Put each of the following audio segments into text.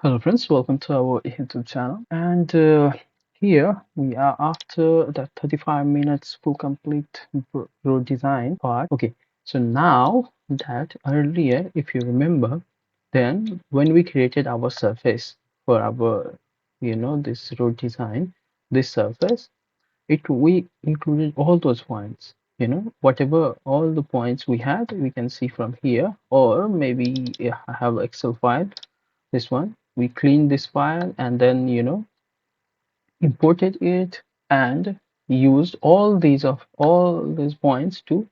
Hello friends, welcome to our YouTube channel. And here we are after the 35 minutes full complete road design part. Okay, so now that earlier, if you remember, then when we created our surface for our, this road design, this surface, we included all those points. Whatever all the points we had, we can see from here, or maybe I have Excel file, this one we cleaned this file and then imported it and used all these points to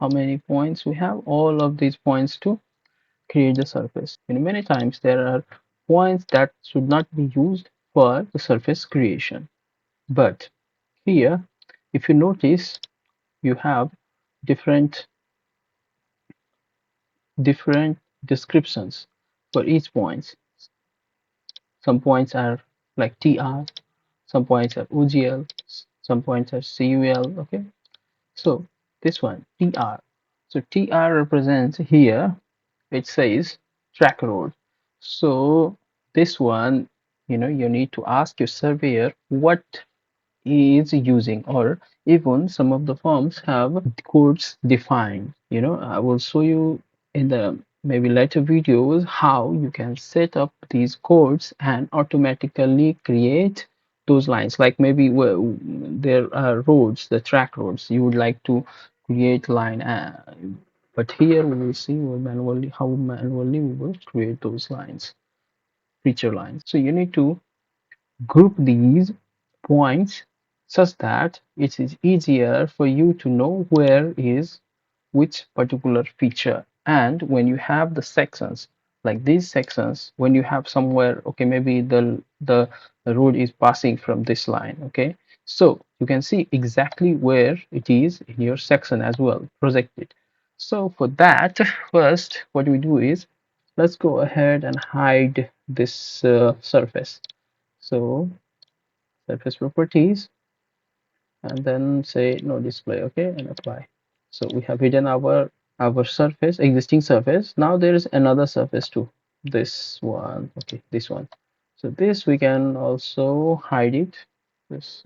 how many points we have, all of these points to create the surface. Many times there are points that should not be used for the surface creation, but here if you notice, you have different different descriptions for each point. Some points are like TR, some points are UGL, some points are CUL. Okay, so this one TR. So TR represents here, it says track road. So this one, you need to ask your surveyor what is using, or even some of the firms have codes defined. I will show you in the maybe later videos how you can set up these codes and automatically create those lines, like maybe where there are roads, the track roads, you would like to create line, but here we will see how manually we will create those lines, feature lines. So you need to group these points such that it is easier for you to know where is which particular feature. And when you have the sections, like these sections, when you have somewhere, okay, maybe the road is passing from this line, okay, so you can see exactly where it is in your section as well projected. So for that, first what we do is, let's go ahead and hide this surface. So surface properties, and then say no display, okay, and apply. So we have hidden our surface, existing surface. Now there is another surface too, this one, okay, this one. So this we can also hide it, this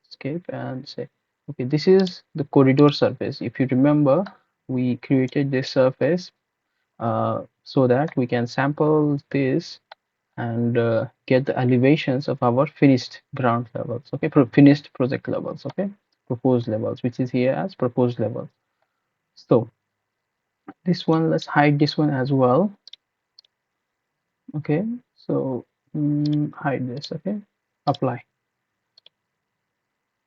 escape and say, okay, this is the corridor surface. If you remember, we created this surface so that we can sample this and get the elevations of our finished ground levels, okay, finished project levels, okay, proposed levels, which is here as proposed level. So this one, let's hide this one as well, okay. So hide this, okay, apply.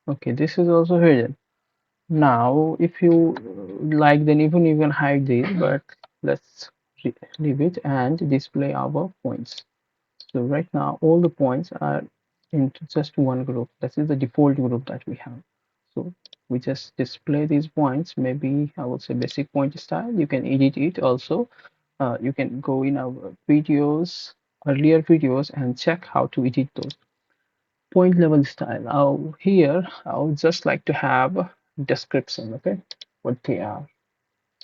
Okay, this is also hidden. Now if you like, then even you can hide this, but let's leave it and display our points. So right now all the points are into just one group. That is the default group that we have. So we just display these points. Maybe I would say basic point style. You can edit it also. You can go in our videos, earlier videos, and check how to edit those. Point level style. Now here I would just like to have description. Okay, what they are.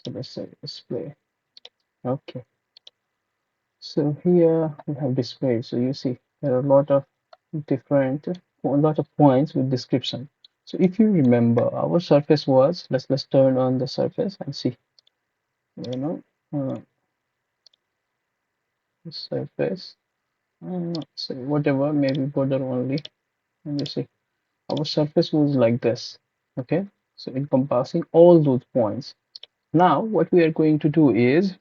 So let's say display. Okay. So here we have display. So you see there are a lot of different, a lot of points with description. So if you remember, our surface was, let's turn on the surface and see, you know, uh, surface, say whatever, maybe border only, and you see our surface was like this, okay? So encompassing all those points. Now what we are going to do is,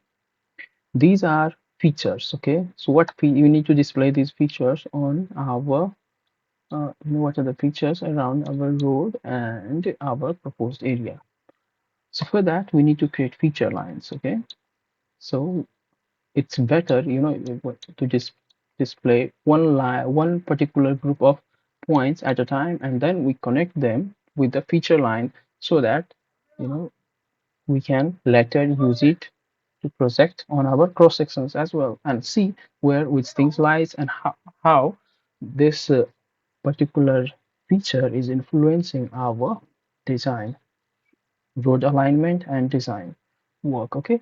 these are features, okay? So you need to display these features on our what are the features around our road and our proposed area. So for that we need to create feature lines, okay? So it's better, to just display one line, one particular group of points at a time, and then we connect them with the feature line so that you know we can later use it to project on our cross sections as well and see where which things lies and how this particular feature is influencing our design, road alignment and design work, okay.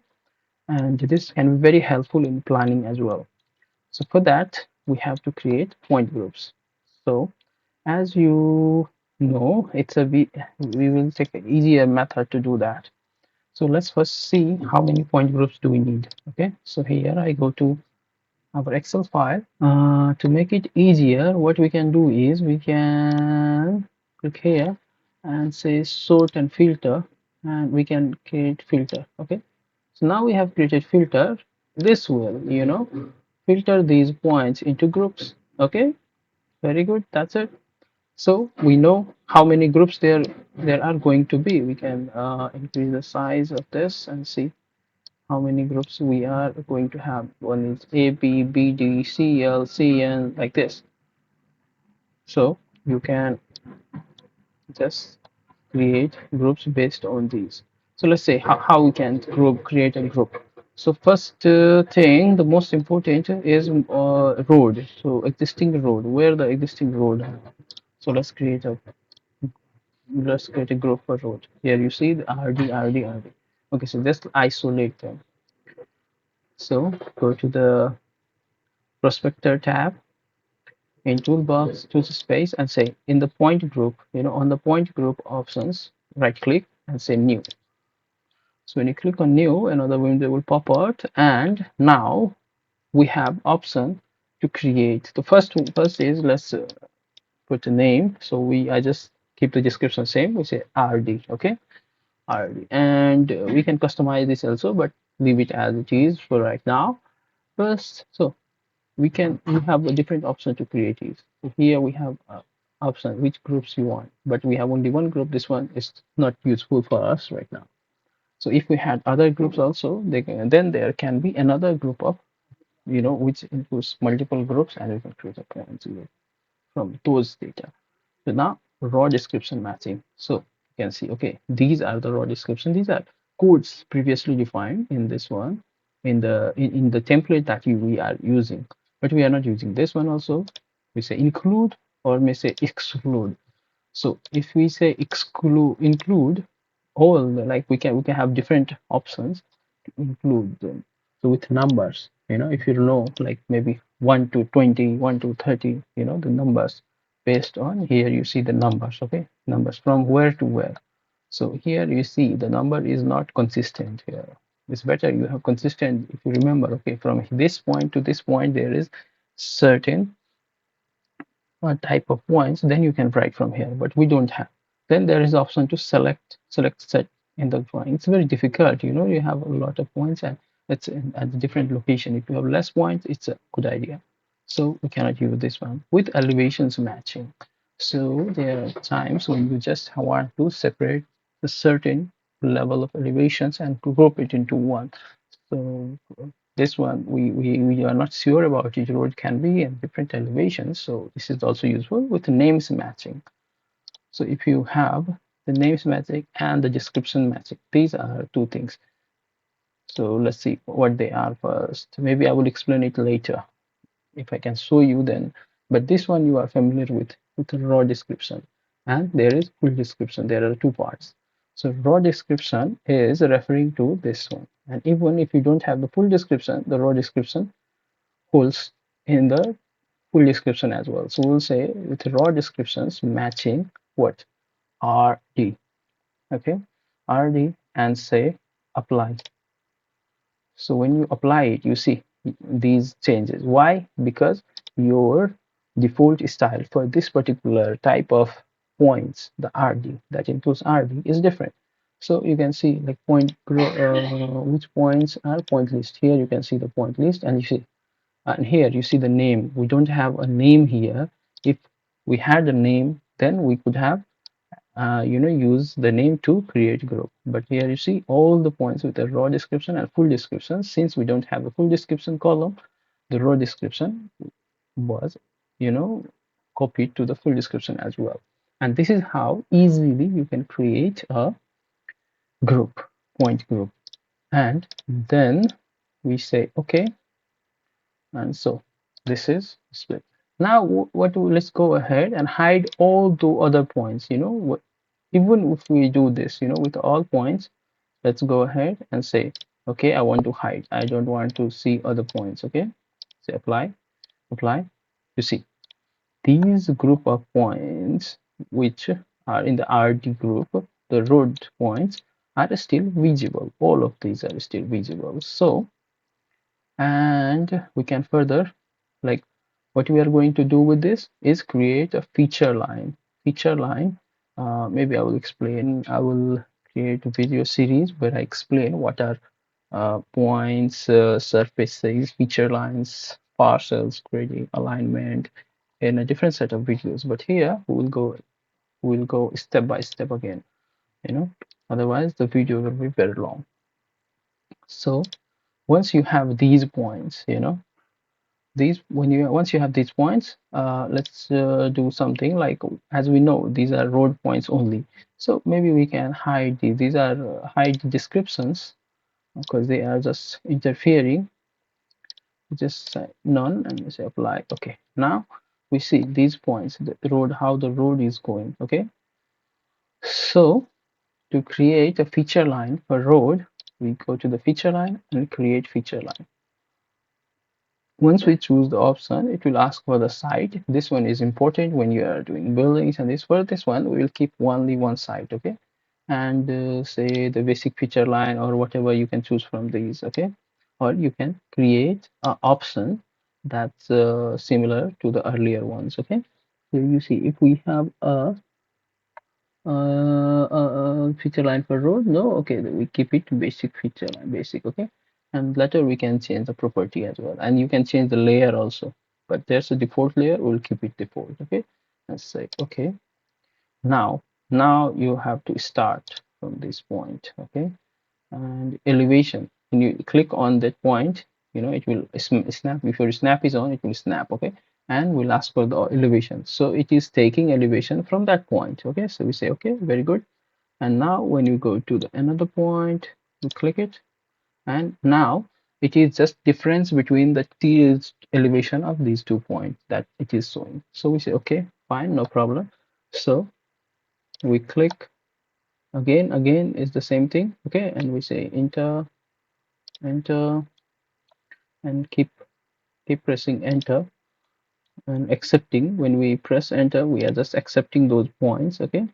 And this can be very helpful in planning as well. So for that, we have to create point groups. So as you know, we will take an easier method to do that. So let's first see how many point groups do we need. Okay, so here I go to our Excel file. To make it easier, what we can do is we can click here and say sort and filter, and we can create filter. Okay, so now we have created filter. This will, filter these points into groups. Okay, very good. That's it. So we know how many groups there are going to be. We can increase the size of this and see how many groups we are going to have. One is A, B, B, D, C, L, C, N, like this. So you can just create groups based on these. So let's say how we can create a group. So first thing, the most important is road. So existing road, where the existing road. So let's create a group for road. Here you see the RD, RD, RD. Okay, so just isolate them. So go to the prospector tab in toolbox, choose space and say in the point group, on the point group options, right click and say new. So when you click on new, another window will pop out, and now we have option to create. The first is let's put a name. So I just keep the description same. We say RD, okay, RD, and we can customize this also, but leave it as it is for right now. First, so we have a different option to create these. So here we have option which groups you want, but we have only one group. This one is not useful for us right now. So if we had other groups also, then there can be another group of which includes multiple groups, and we can create a point zero from those data. So now raw description matching. So you can see, okay, these are the raw description. These are codes previously defined in this one, in the template that we are using, but we are not using this one also. We say include or may say exclude. So if we say include all, like we can have different options to include them. So with numbers, if you know, like maybe 1 to 20, 1 to 30, the numbers based on here you see the numbers, okay? Numbers from where to where. So here you see the number is not consistent here. It's better you have consistent if you remember, okay, from this point to this point there is certain type of points, then you can write from here, but we don't have. Then there is option to select set in the drawing. It's very difficult, you have a lot of points and it's at a different location. If you have less points, it's a good idea. So we cannot use this one with elevations matching. So there are times when you just want to separate a certain level of elevations and to group it into one. So this one we are not sure about each road can be in different elevations, so this is also useful with names matching. So if you have the names matching and the description matching, these are two things. So let's see what they are first. Maybe I will explain it later if I can show you then, but this one you are familiar with the raw description, and there is full description. There are two parts. So raw description is referring to this one, and even if you don't have the full description, the raw description holds in the full description as well. So we'll say with raw descriptions matching what RD, okay, RD, and say apply. So when you apply it, you see these changes. Why? Because your default style for this particular type of points, the RD that includes RD, is different. So you can see like which points are point list. Here you can see the point list, and you see, and here you see the name. We don't have a name here. If we had a name, then we could have use the name to create group. But here you see all the points with a raw description and full description. Since we don't have a full description column, the raw description was copied to the full description as well. And this is how easily you can create a group, point group. And then we say okay, and so this is split. Now let's go ahead and hide all the other points. Even if we do this, with all points, let's go ahead and say, okay, I want to hide. I don't want to see other points. Okay, say apply. apply. You see, these group of points which are in the RD group, the road points, are still visible. All of these are still visible. So, and we can further, like, what we are going to do with this is create a feature line. Feature line, maybe I will explain. I will create a video series where I explain what are points, surfaces, feature lines, parcels, grading, alignment in a different set of videos. But here we will go step by step again, you know. Otherwise, the video will be very long. So once you have these points, these when you once you have these points, let's do something like, as we know, these are road points only. So maybe we can hide these are hide the descriptions because they are just interfering. Just say none and we say apply. Okay, now we see these points, the road, how the road is going. Okay, so to create a feature line for road, we go to the feature line and create feature line. Once we choose the option, it will ask for the site. This one is important when you are doing buildings, and this for this one we will keep only one site. Okay, and say the basic feature line or whatever you can choose from these. Okay, or you can create an option that's similar to the earlier ones. Okay, so you see, if we have a feature line for road, no, okay, we keep it basic feature line, basic. Okay, and later we can change the property as well, and you can change the layer also, but there's a default layer, we'll keep it default. Okay, let's say okay. Now you have to start from this point. Okay, and elevation, when you click on that point, it will snap. If your snap is on, it will snap. Okay, and we'll ask for the elevation, so it is taking elevation from that point. Okay, so we say okay, very good. And now when you go to the another point, you click it, and now it is just difference between the T elevation of these 2 points that it is showing. So we say okay, fine, no problem. So we click again is the same thing. Okay, and we say enter, enter, and keep pressing enter and accepting. When we press enter, we are just accepting those points. Okay,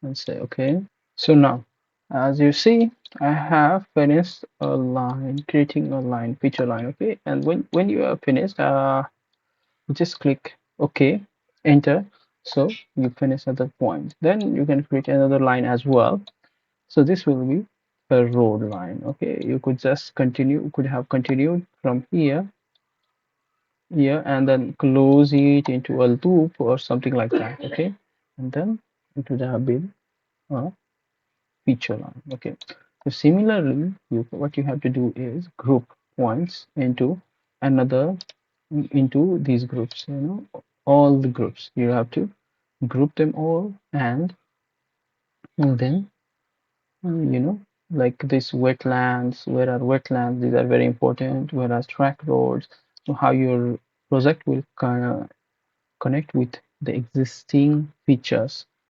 and say okay. So now, as you see, I have finished a line, creating a line, feature line. Okay, and when you are finished, just click OK, enter. So you finish at that point. Then you can create another line as well. So this will be a road line. Okay, you could just continue, could have continued from here, and then close it into a loop or something like that. Okay, and then it would have been a feature line. Okay, so similarly, what you have to do is group points another into these groups. All the groups you have to group them all, and then like this wetlands. Where are wetlands? These are very important. Whereas track roads, so how your project will kind of connect with the existing features